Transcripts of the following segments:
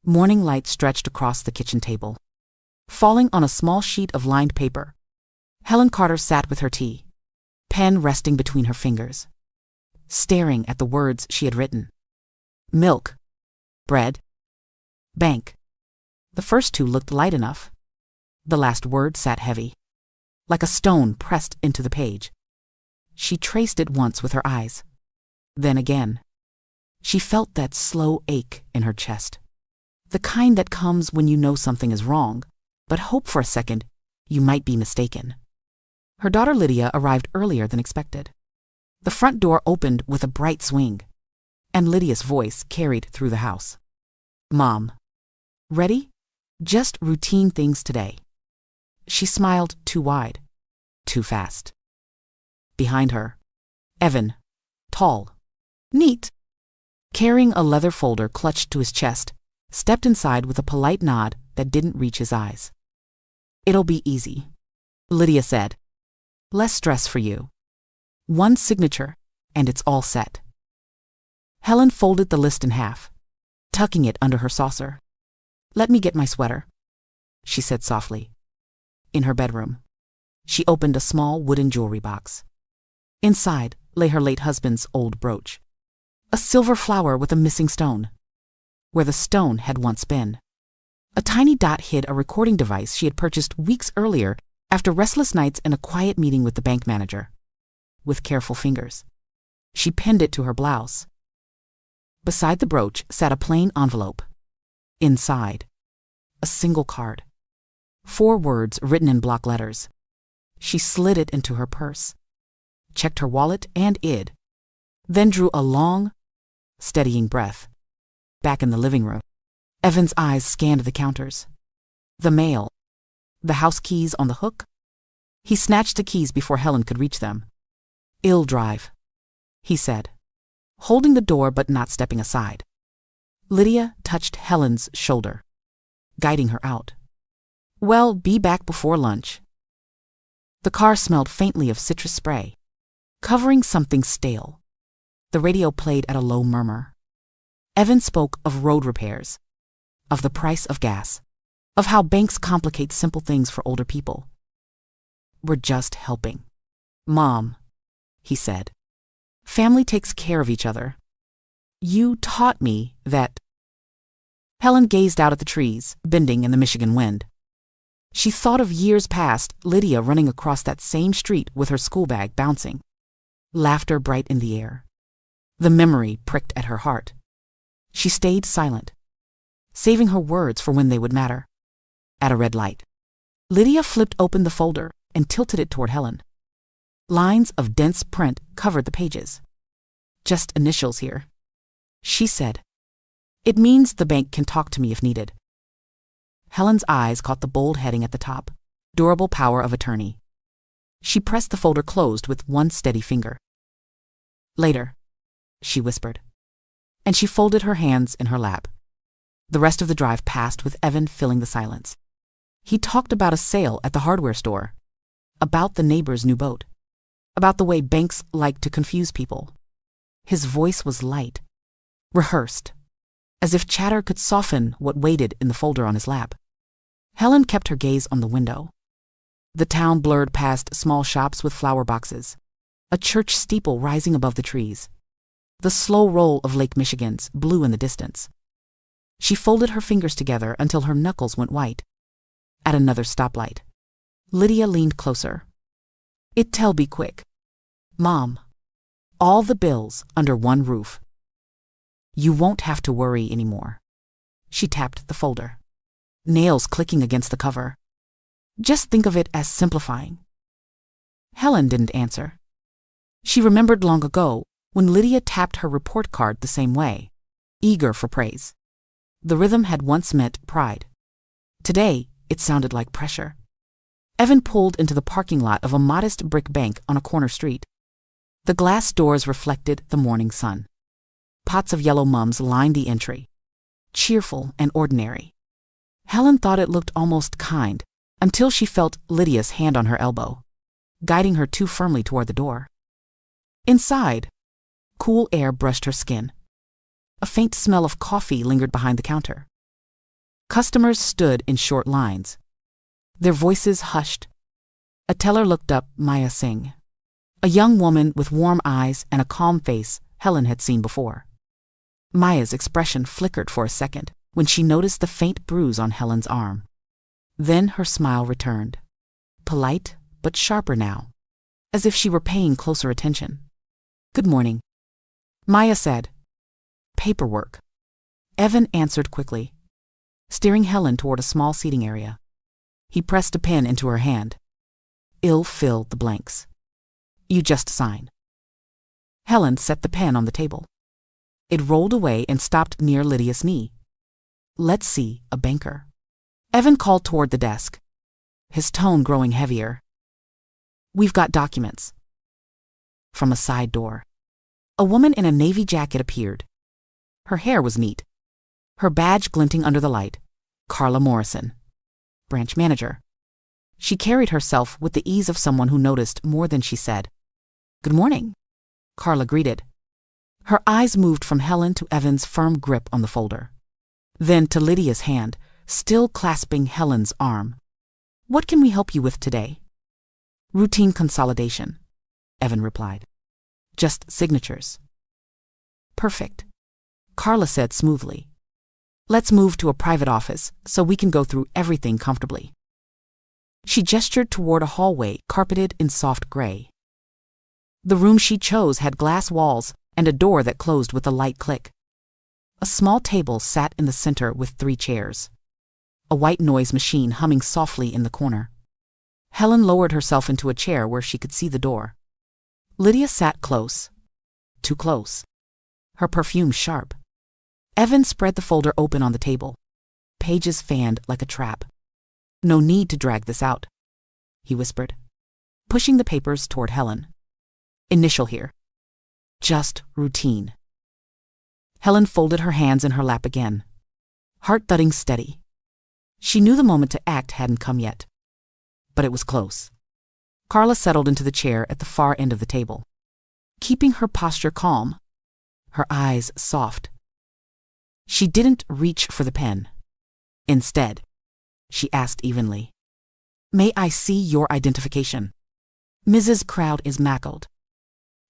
Morning light stretched across the kitchen table, falling on a small sheet of lined paper. Helen Carter sat with her tea, pen resting between her fingers, staring at the words she had written. Milk, bread, bank. The first two looked light enough. The last word sat heavy, like a stone pressed into the page. She traced it once with her eyes, then again. She felt that slow ache in her chest, the kind that comes when you know something is wrong, but hope for a second you might be mistaken. Her daughter Lydia arrived earlier than expected. The front door opened with a bright swing, and Lydia's voice carried through the house. Mom, ready? Just routine things today. She smiled too wide, too fast. Behind her, Evan, tall, neat, carrying a leather folder clutched to his chest, stepped inside with a polite nod that didn't reach his eyes. It'll be easy, Lydia said. Less stress for you. One signature, and it's all set. Helen folded the list in half, tucking it under her saucer. Let me get my sweater, she said softly. In her bedroom, she opened a small wooden jewelry box. Inside lay her late husband's old brooch, a silver flower with a missing stone, where the stone had once been. A tiny dot hid a recording device she had purchased weeks earlier after restless nights and a quiet meeting with the bank manager. With careful fingers, she pinned it to her blouse. Beside the brooch sat a plain envelope. Inside, a single card. 4 words written in block letters. She slid it into her purse, checked her wallet and id, then drew a long, steadying breath. Back in the living room, Evan's eyes scanned the counters. The mail, the house keys on the hook. He snatched the keys before Helen could reach them. Ill drive, he said, holding the door but not stepping aside. Lydia touched Helen's shoulder, guiding her out. Well, be back before lunch. The car smelled faintly of citrus spray, covering something stale. The radio played at a low murmur. Evan spoke of road repairs, of the price of gas, of how banks complicate simple things for older people. We're just helping. Mom, he said. Family takes care of each other. You taught me that. Helen gazed out at the trees, bending in the Michigan wind. She thought of years past, Lydia running across that same street with her school bag bouncing, laughter bright in the air. The memory pricked at her heart. She stayed silent, saving her words for when they would matter. At a red light, Lydia flipped open the folder and tilted it toward Helen. Lines of dense print covered the pages. Just initials here, she said. It means the bank can talk to me if needed. Helen's eyes caught the bold heading at the top, durable power of attorney. She pressed the folder closed with one steady finger. Later, she whispered, and she folded her hands in her lap. The rest of the drive passed with Evan filling the silence. He talked about a sale at the hardware store, about the neighbor's new boat, about the way banks like to confuse people. His voice was light, rehearsed, as if chatter could soften what waited in the folder on his lap. Helen kept her gaze on the window. The town blurred past small shops with flower boxes, a church steeple rising above the trees, the slow roll of Lake Michigan's blue in the distance. She folded her fingers together until her knuckles went white. At another stoplight, Lydia leaned closer. It'll be quick. Mom, all the bills under one roof. You won't have to worry anymore. She tapped the folder, nails clicking against the cover. Just think of it as simplifying. Helen didn't answer. She remembered long ago when Lydia tapped her report card the same way, eager for praise. The rhythm had once meant pride. Today, it sounded like pressure. Evan pulled into the parking lot of a modest brick bank on a corner street. The glass doors reflected the morning sun. Pots of yellow mums lined the entry, cheerful and ordinary. Helen thought it looked almost kind until she felt Lydia's hand on her elbow, guiding her too firmly toward the door. Inside, cool air brushed her skin. A faint smell of coffee lingered behind the counter. Customers stood in short lines, their voices hushed. A teller looked up Maya Singh, a young woman with warm eyes and a calm face Helen had seen before. Maya's expression flickered for a second when she noticed the faint bruise on Helen's arm. Then her smile returned, polite but sharper now, as if she were paying closer attention. "Good morning," Maya said. "Paperwork," Evan answered quickly, steering Helen toward a small seating area. He pressed a pen into her hand. "I'll fill the blanks. You just sign." Helen set the pen on the table. It rolled away and stopped near Lydia's knee. "Let's see a banker," Evan called toward the desk, his tone growing heavier. "We've got documents." From a side door, a woman in a navy jacket appeared. Her hair was neat, her badge glinting under the light. Carla Morrison, branch manager. She carried herself with the ease of someone who noticed more than she said. "Good morning," Carla greeted. Her eyes moved from Helen to Evan's firm grip on the folder, then to Lydia's hand, still clasping Helen's arm. "What can we help you with today?" "Routine consolidation," Evan replied. "Just signatures." "Perfect," Carla said smoothly. "Let's move to a private office so we can go through everything comfortably." She gestured toward a hallway carpeted in soft gray. The room she chose had glass walls and a door that closed with a light click. A small table sat in the center with 3 chairs, a white noise machine humming softly in the corner. Helen lowered herself into a chair where she could see the door. Lydia sat close, too close, her perfume sharp. Evan spread the folder open on the table, pages fanned like a trap. "No need to drag this out," he whispered, pushing the papers toward Helen. "Initial here. Just routine." Helen folded her hands in her lap again, heart thudding steady. She knew the moment to act hadn't come yet, but it was close. Carla settled into the chair at the far end of the table, keeping her posture calm, her eyes soft. She didn't reach for the pen. Instead, she asked evenly, "May I see your identification?" "Mrs. Crowd is Mackled."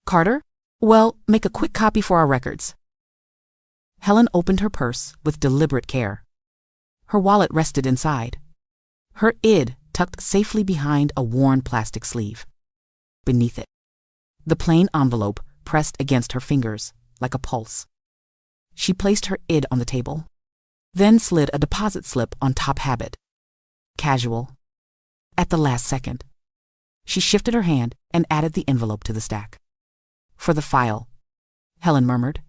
"Carter? Well, make a quick copy for our records." Helen opened her purse with deliberate care. Her wallet rested inside, her ID tucked safely behind a worn plastic sleeve. Beneath it, the plain envelope pressed against her fingers like a pulse. She placed her ID on the table, then slid a deposit slip on top habit. Casual. At the last second, she shifted her hand and added the envelope to the stack. "For the file," Helen murmured.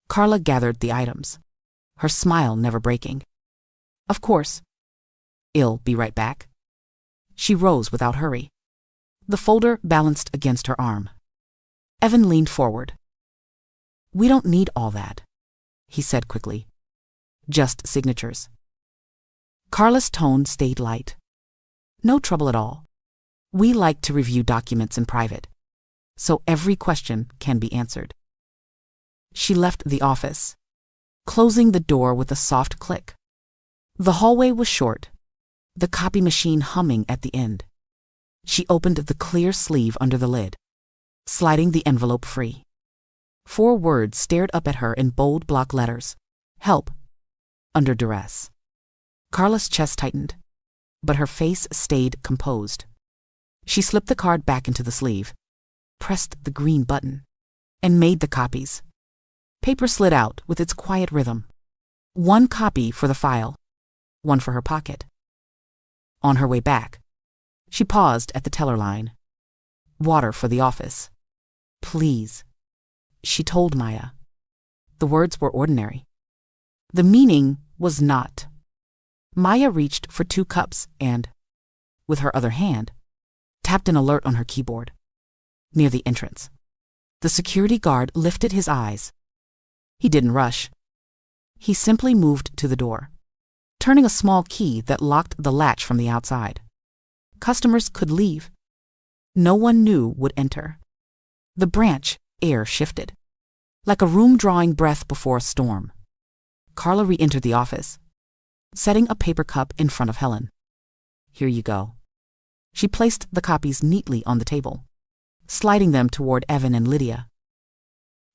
Carla gathered the items, her smile never breaking. "Of course. I'll be right back." She rose without hurry, the folder balanced against her arm. Evan leaned forward. "We don't need all that," he said quickly. "Just signatures." Carla's tone stayed light. "No trouble at all. We like to review documents in private, so every question can be answered." She left the office, closing the door with a soft click. The hallway was short, the copy machine humming at the end. She opened the clear sleeve under the lid, sliding the envelope free. 4 words stared up at her in bold block letters. "Help. Under duress." Carla's chest tightened, but her face stayed composed. She slipped the card back into the sleeve, pressed the green button, and made the copies. Paper slid out with its quiet rhythm. 1 copy for the file, 1 for her pocket. On her way back, she paused at the teller line. "Water for the office. Please," she told Maya. The words were ordinary. The meaning was not. Maya reached for 2 cups and, with her other hand, tapped an alert on her keyboard. Near the entrance, the security guard lifted his eyes. He didn't rush. He simply moved to the door, turning a small key that locked the latch from the outside. Customers could leave. No one new would enter. The branch air shifted, like a room drawing breath before a storm. Carla re-entered the office, setting a paper cup in front of Helen. Here you go. She placed the copies neatly on the table, sliding them toward Evan and Lydia.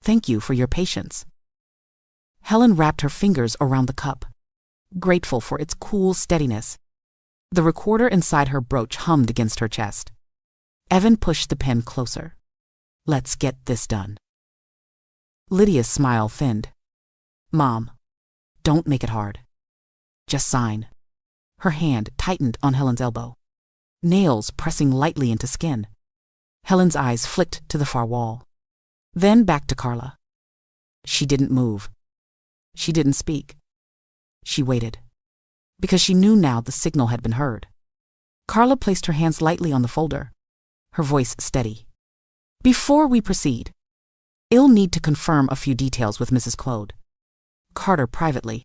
Thank you for your patience. Helen wrapped her fingers around the cup, grateful for its cool steadiness. The recorder inside her brooch hummed against her chest. Evan pushed the pen closer. Let's get this done. Lydia's smile thinned. Mom, don't make it hard. Just sign. Her hand tightened on Helen's elbow, nails pressing lightly into skin. Helen's eyes flicked to the far wall, then back to Carla. She didn't move. She didn't speak. She waited, because she knew now the signal had been heard. Carla placed her hands lightly on the folder, her voice steady. Before we proceed, I'll need to confirm a few details with Mrs. Claude. Carter privately.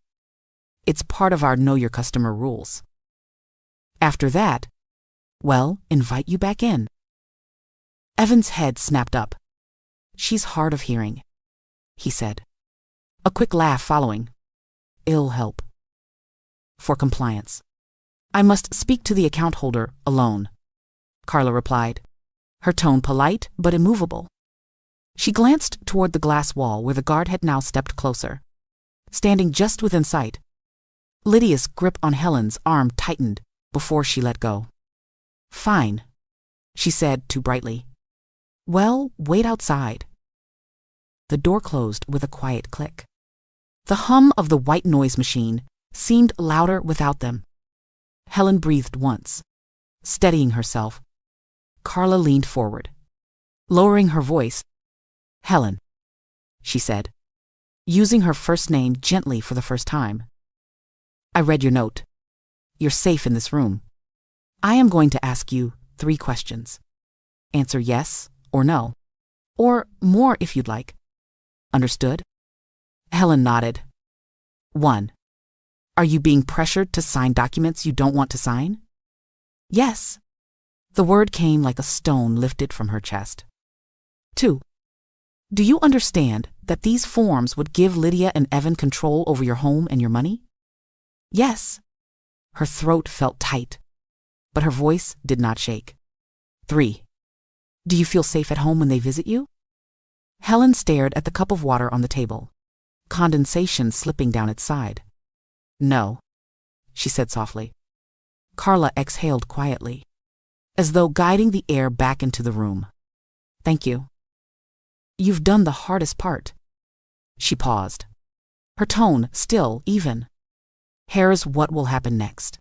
It's part of our Know Your Customer rules. After that, well, invite you back in. Evan's head snapped up. She's hard of hearing, he said. A quick laugh following. I'll help. For compliance. I must speak to the account holder alone, Carla replied, her tone polite but immovable. She glanced toward the glass wall where the guard had now stepped closer, standing just within sight. Lydia's grip on Helen's arm tightened before she let go. Fine, she said too brightly. Well, wait outside. The door closed with a quiet click. The hum of the white noise machine seemed louder without them. Helen breathed once, steadying herself. Carla leaned forward, lowering her voice. Helen, she said, using her first name gently for the first time. I read your note. You're safe in this room. I am going to ask you 3 questions. Answer yes or no, or more if you'd like. Understood? Helen nodded. 1. Are you being pressured to sign documents you don't want to sign? Yes. The word came like a stone lifted from her chest. 2. Do you understand that these forms would give Lydia and Evan control over your home and your money? Yes. Her throat felt tight, but her voice did not shake. 3. Do you feel safe at home when they visit you? Helen stared at the cup of water on the table, condensation slipping down its side. No, she said softly. Carla exhaled quietly, as though guiding the air back into the room. Thank you. You've done the hardest part. She paused, her tone still even. Here's what will happen next.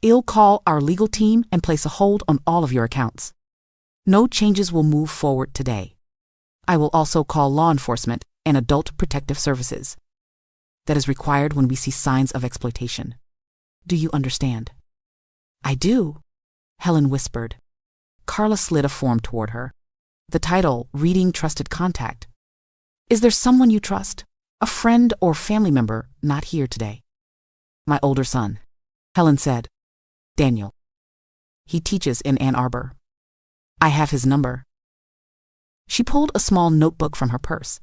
I'll call our legal team and place a hold on all of your accounts. No changes will move forward today. I will also call law enforcement and adult protective services. That is required when we see signs of exploitation. Do you understand? I do, Helen whispered. Carla slid a form toward her. The title, Reading Trusted Contact. Is there someone you trust? A friend or family member not here today? My older son, Helen said. Daniel. He teaches in Ann Arbor. I have his number. She pulled a small notebook from her purse,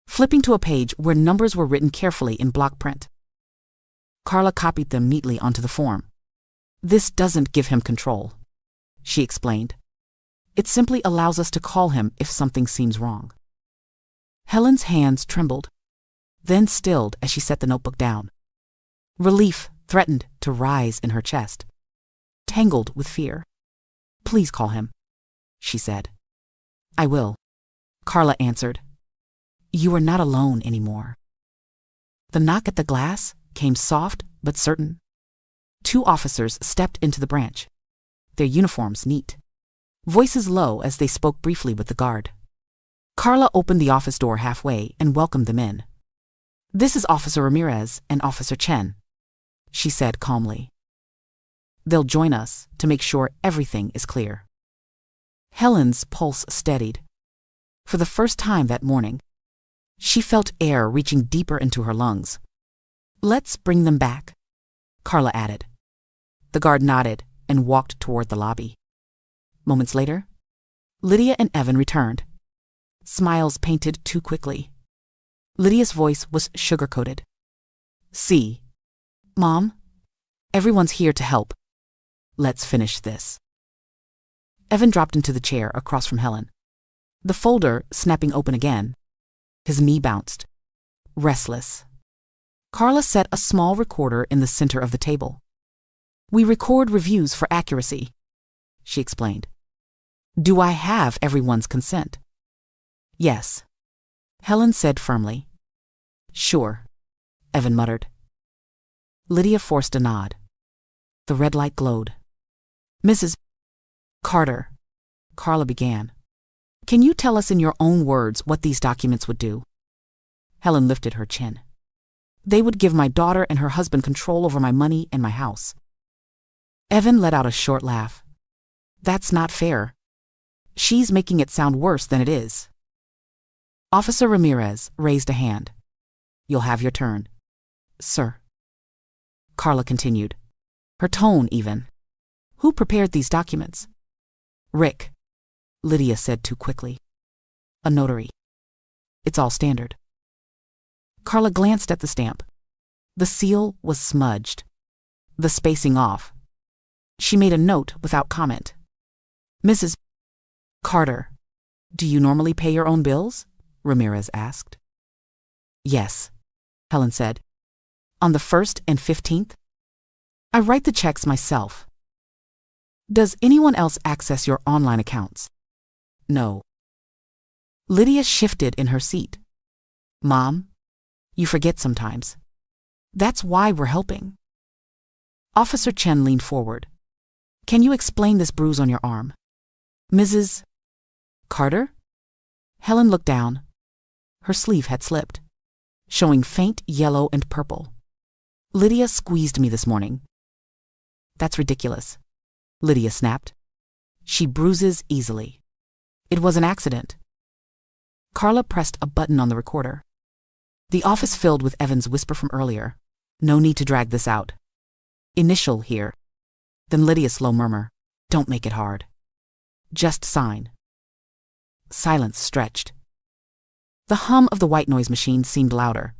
flipping to a page where numbers were written carefully in block print. Carla copied them neatly onto the form. This doesn't give him control, she explained. It simply allows us to call him if something seems wrong. Helen's hands trembled, then stilled as she set the notebook down. Relief threatened to rise in her chest, tangled with fear. Please call him, she said. I will, Carla answered. You are not alone anymore. The knock at the glass came soft but certain. 2 officers stepped into the branch, their uniforms neat, voices low as they spoke briefly with the guard. Carla opened the office door halfway and welcomed them in. This is Officer Ramirez and Officer Chen, she said calmly. They'll join us to make sure everything is clear. Helen's pulse steadied. For the first time that morning, she felt air reaching deeper into her lungs. Let's bring them back, Carla added. The guard nodded and walked toward the lobby. Moments later, Lydia and Evan returned. Smiles painted too quickly. Lydia's voice was sugar-coated. See, Mom, everyone's here to help. Let's finish this. Evan dropped into the chair across from Helen. The folder snapping open again. His knee bounced. Restless. Carla set a small recorder in the center of the table. We record reviews for accuracy, she explained. Do I have everyone's consent? Yes, Helen said firmly. Sure, Evan muttered. Lydia forced a nod. The red light glowed. Mrs. Carter, Carla began. Can you tell us in your own words what these documents would do? Helen lifted her chin. They would give my daughter and her husband control over my money and my house. Evan let out a short laugh. That's not fair. She's making it sound worse than it is. Officer Ramirez raised a hand. You'll have your turn. Sir. Carla continued, her tone even. Who prepared these documents? Rick, Lydia said too quickly. A notary. It's all standard. Carla glanced at the stamp. The seal was smudged. The spacing off. She made a note without comment. Mrs. Carter, do you normally pay your own bills? Ramirez asked. Yes, Helen said. On the 1st and 15th? I write the checks myself. Does anyone else access your online accounts? No. Lydia shifted in her seat. Mom, you forget sometimes. That's why we're helping. Officer Chen leaned forward. Can you explain this bruise on your arm? Mrs. Carter? Helen looked down. Her sleeve had slipped, showing faint yellow and purple. Lydia squeezed me this morning. That's ridiculous, Lydia snapped. She bruises easily. It was an accident. Carla pressed a button on the recorder. The office filled with Evan's whisper from earlier. No need to drag this out. Initial here. Then Lydia's slow murmur. Don't make it hard. Just sign. Silence stretched. The hum of the white noise machine seemed louder.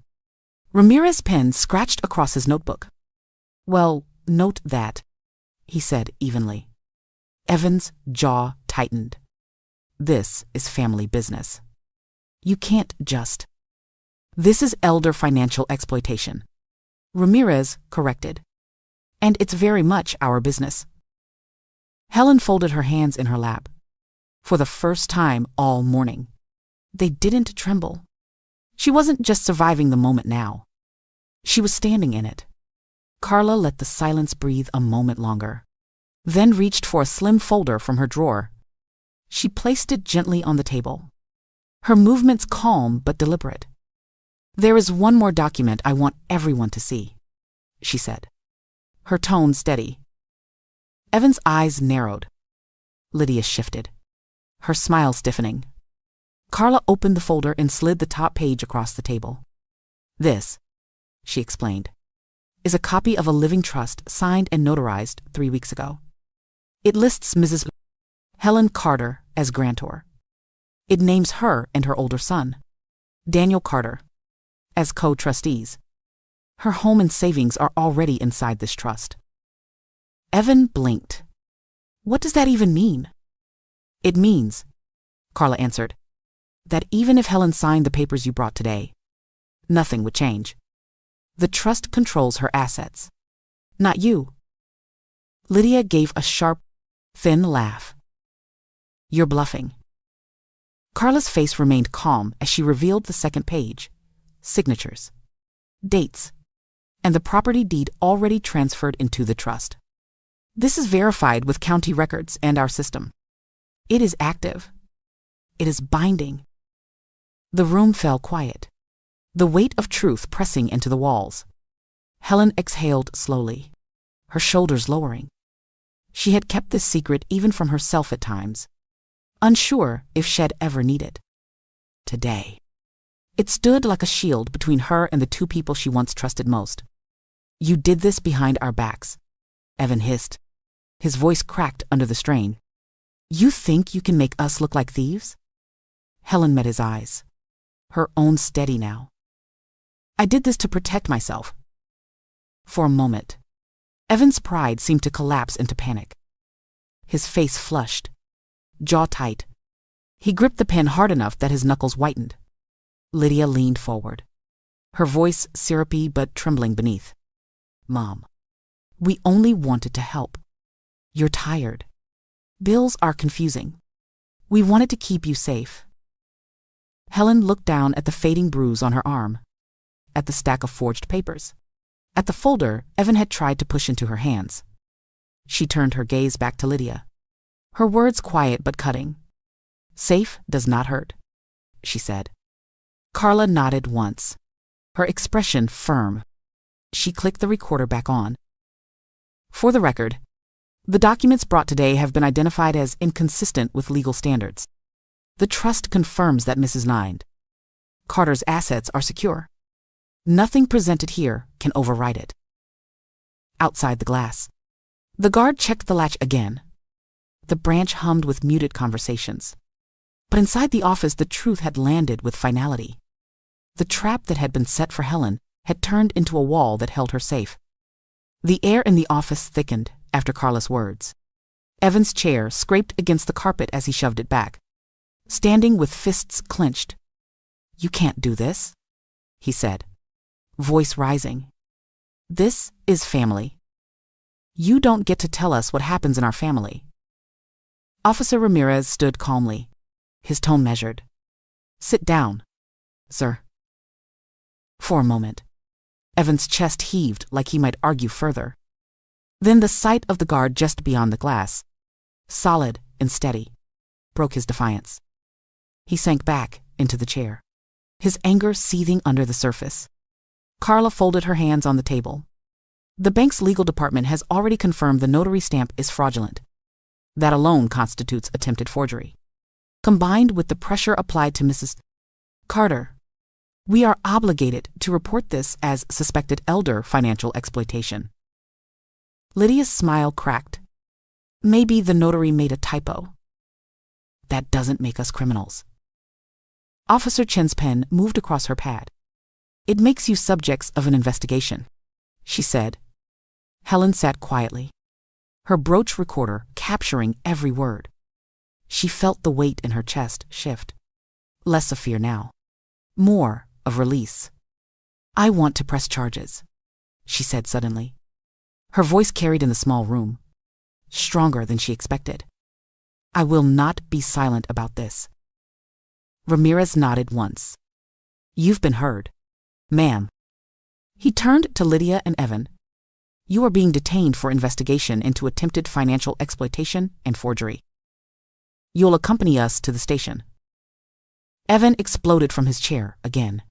Ramirez's pen scratched across his notebook. Well, note that, he said evenly. Evan's jaw tightened. This is family business. You can't just. This is elder financial exploitation. Ramirez corrected. And it's very much our business. Helen folded her hands in her lap. For the first time all morning. They didn't tremble. She wasn't just surviving the moment now. She was standing in it. Carla let the silence breathe a moment longer, then reached for a slim folder from her drawer. She placed it gently on the table. Her movements calm but deliberate. There is one more document I want everyone to see, she said, her tone steady. Evan's eyes narrowed. Lydia shifted, her smile stiffening. Carla opened the folder and slid the top page across the table. This, she explained, is a copy of a living trust signed and notarized 3 weeks ago. It lists Mrs. Helen Carter as grantor. It names her and her older son, Daniel Carter, as co-trustees. Her home and savings are already inside this trust. Evan blinked. What does that even mean? It means, Carla answered, that even if Helen signed the papers you brought today, nothing would change. The trust controls her assets, not you. Lydia gave a sharp, thin laugh. You're bluffing. Carla's face remained calm as she revealed the second page. Signatures, dates, and the property deed already transferred into the trust. This is verified with county records and our system. It is active. It is binding. The room fell quiet, the weight of truth pressing into the walls. Helen exhaled slowly, her shoulders lowering. She had kept this secret even from herself at times, unsure if she'd ever need it. Today, it stood like a shield between her and the two people she once trusted most. You did this behind our backs, Evan hissed. His voice cracked under the strain. You think you can make us look like thieves? Helen met his eyes, her own steady now. I did this to protect myself. For a moment, Evan's pride seemed to collapse into panic. His face flushed, jaw tight. He gripped the pen hard enough that his knuckles whitened. Lydia leaned forward, her voice syrupy but trembling beneath. "Mom, we only wanted to help. You're tired. Bills are confusing. We wanted to keep you safe." Helen looked down at the fading bruise on her arm, at the stack of forged papers, at the folder Evan had tried to push into her hands. She turned her gaze back to Lydia, her words quiet but cutting. "Safe does not hurt," she said. Carla nodded once, her expression firm. She clicked the recorder back on. "For the record, the documents brought today have been identified as inconsistent with legal standards. The trust confirms that Mrs. Carter's assets are secure. Nothing presented here can override it." Outside the glass, the guard checked the latch again. The branch hummed with muted conversations. But inside the office, the truth had landed with finality. The trap that had been set for Helen had turned into a wall that held her safe. The air in the office thickened after Carla's words. Evan's chair scraped against the carpet as he shoved it back, standing with fists clenched. "You can't do this," he said, voice rising. "This is family. You don't get to tell us what happens in our family." Officer Ramirez stood calmly, his tone measured. "Sit down, sir." For a moment, Evan's chest heaved like he might argue further. Then the sight of the guard just beyond the glass, solid and steady, broke his defiance. He sank back into the chair, his anger seething under the surface. Carla folded her hands on the table. "The bank's legal department has already confirmed the notary stamp is fraudulent. That alone constitutes attempted forgery. Combined with the pressure applied to Mrs. Carter, we are obligated to report this as suspected elder financial exploitation." Lydia's smile cracked. "Maybe the notary made a typo. That doesn't make us criminals." Officer Chen's pen moved across her pad. "It makes you subjects of an investigation," she said. Helen sat quietly, her brooch recorder capturing every word. She felt the weight in her chest shift. Less of fear now, more of release. "I want to press charges," she said suddenly. Her voice carried in the small room, stronger than she expected. "I will not be silent about this." Ramirez nodded once. "You've been heard, ma'am." He turned to Lydia and Evan. "You are being detained for investigation into attempted financial exploitation and forgery. You'll accompany us to the station." Evan exploded from his chair again,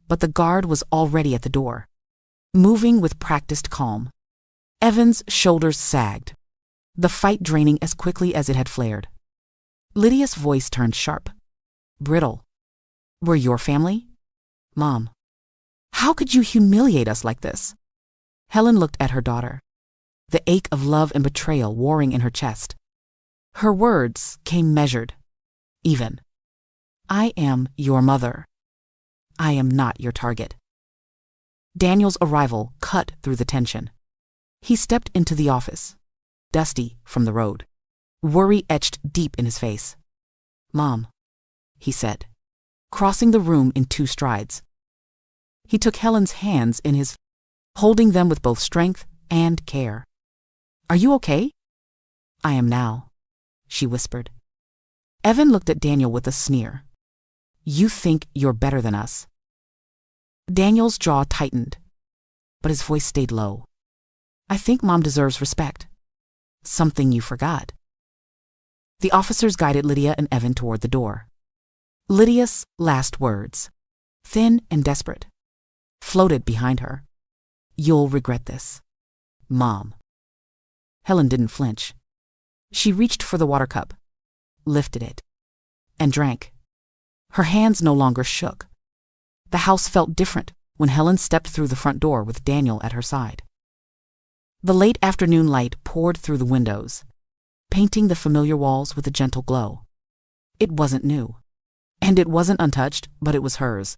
but the guard was already at the door, moving with practiced calm. Evan's shoulders sagged, the fight draining as quickly as it had flared. Lydia's voice turned sharp, brittle. "We're your family? Mom, how could you humiliate us like this?" Helen looked at her daughter, the ache of love and betrayal warring in her chest. Her words came measured, even. "I am your mother. I am not your target." Daniel's arrival cut through the tension. He stepped into the office, dusty from the road, worry etched deep in his face. "Mom," he said, crossing the room in 2 strides. He took Helen's hands in his, holding them with both strength and care. "Are you okay?" "I am now," she whispered. Evan looked at Daniel with a sneer. "You think you're better than us." Daniel's jaw tightened, but his voice stayed low. "I think Mom deserves respect. Something you forgot." The officers guided Lydia and Evan toward the door. Lydia's last words, thin and desperate, floated behind her. "You'll regret this, Mom." Helen didn't flinch. She reached for the water cup, lifted it, and drank. Her hands no longer shook. The house felt different when Helen stepped through the front door with Daniel at her side. The late afternoon light poured through the windows, painting the familiar walls with a gentle glow. It wasn't new, and it wasn't untouched, but it was hers.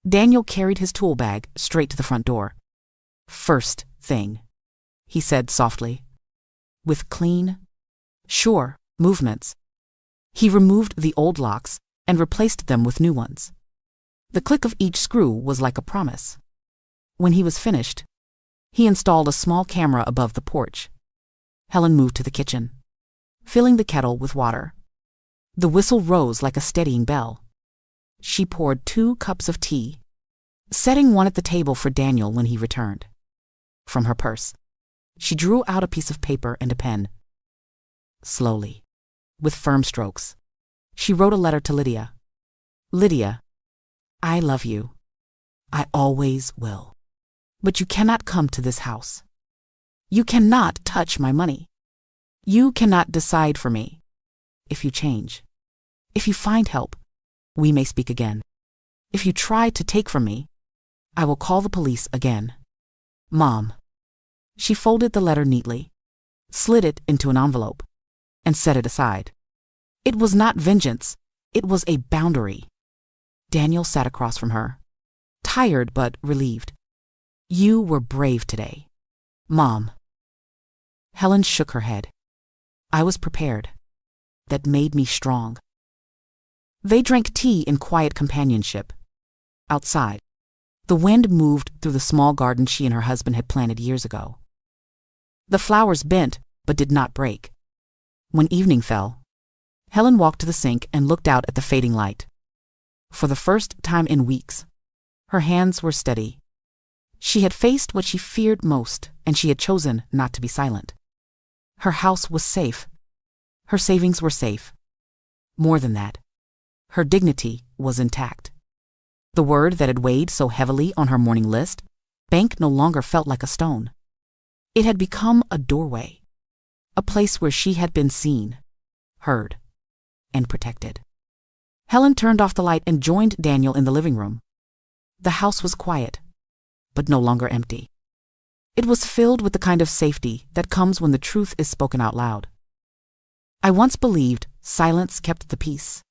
Daniel carried his tool bag straight to the front door. First thing, he said softly, with clean, sure movements. He removed the old locks and replaced them with new ones. The click of each screw was like a promise. When he was finished, he installed a small camera above the porch. Helen moved to the kitchen, filling the kettle with water. The whistle rose like a steadying bell. She poured 2 cups of tea, setting one at the table for Daniel when he returned. From her purse, she drew out a piece of paper and a pen. Slowly, with firm strokes, she wrote a letter to Lydia. Lydia, I love you. I always will. But you cannot come to this house. You cannot touch my money. You cannot decide for me. If you change, if you find help, we may speak again. If you try to take from me, I will call the police again. Mom. She folded the letter neatly, slid it into an envelope, and set it aside. It was not vengeance, it was a boundary. Daniel sat across from her, tired but relieved. You were brave today, Mom. Helen shook her head. I was prepared. That made me strong. They drank tea in quiet companionship. Outside, the wind moved through the small garden she and her husband had planted years ago. The flowers bent but did not break. When evening fell, Helen walked to the sink and looked out at the fading light. For the first time in weeks, her hands were steady. She had faced what she feared most, and she had chosen not to be silent. Her house was safe. Her savings were safe. More than that, her dignity was intact. The word that had weighed so heavily on her morning list, bank, no longer felt like a stone. It had become a doorway, a place where she had been seen, heard, and protected. Helen turned off the light and joined Daniel in the living room. The house was quiet, but no longer empty. It was filled with the kind of safety that comes when the truth is spoken out loud. I once believed silence kept the peace,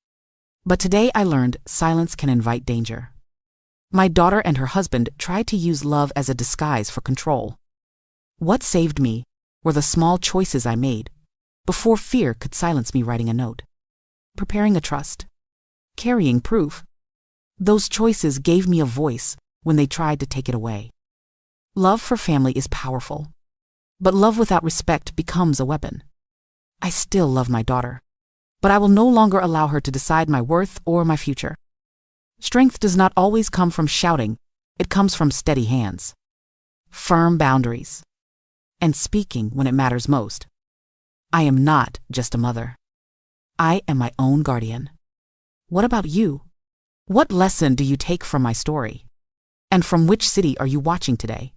but today I learned silence can invite danger. My daughter and her husband tried to use love as a disguise for control. What saved me were the small choices I made before fear could silence me. Writing a note, preparing a trust, carrying proof. Those choices gave me a voice when they tried to take it away. Love for family is powerful, but love without respect becomes a weapon. I still love my daughter, but I will no longer allow her to decide my worth or my future. Strength does not always come from shouting, it comes from steady hands, firm boundaries, and speaking when it matters most. I am not just a mother. I am my own guardian. What about you? What lesson do you take from my story? And from which city are you watching today?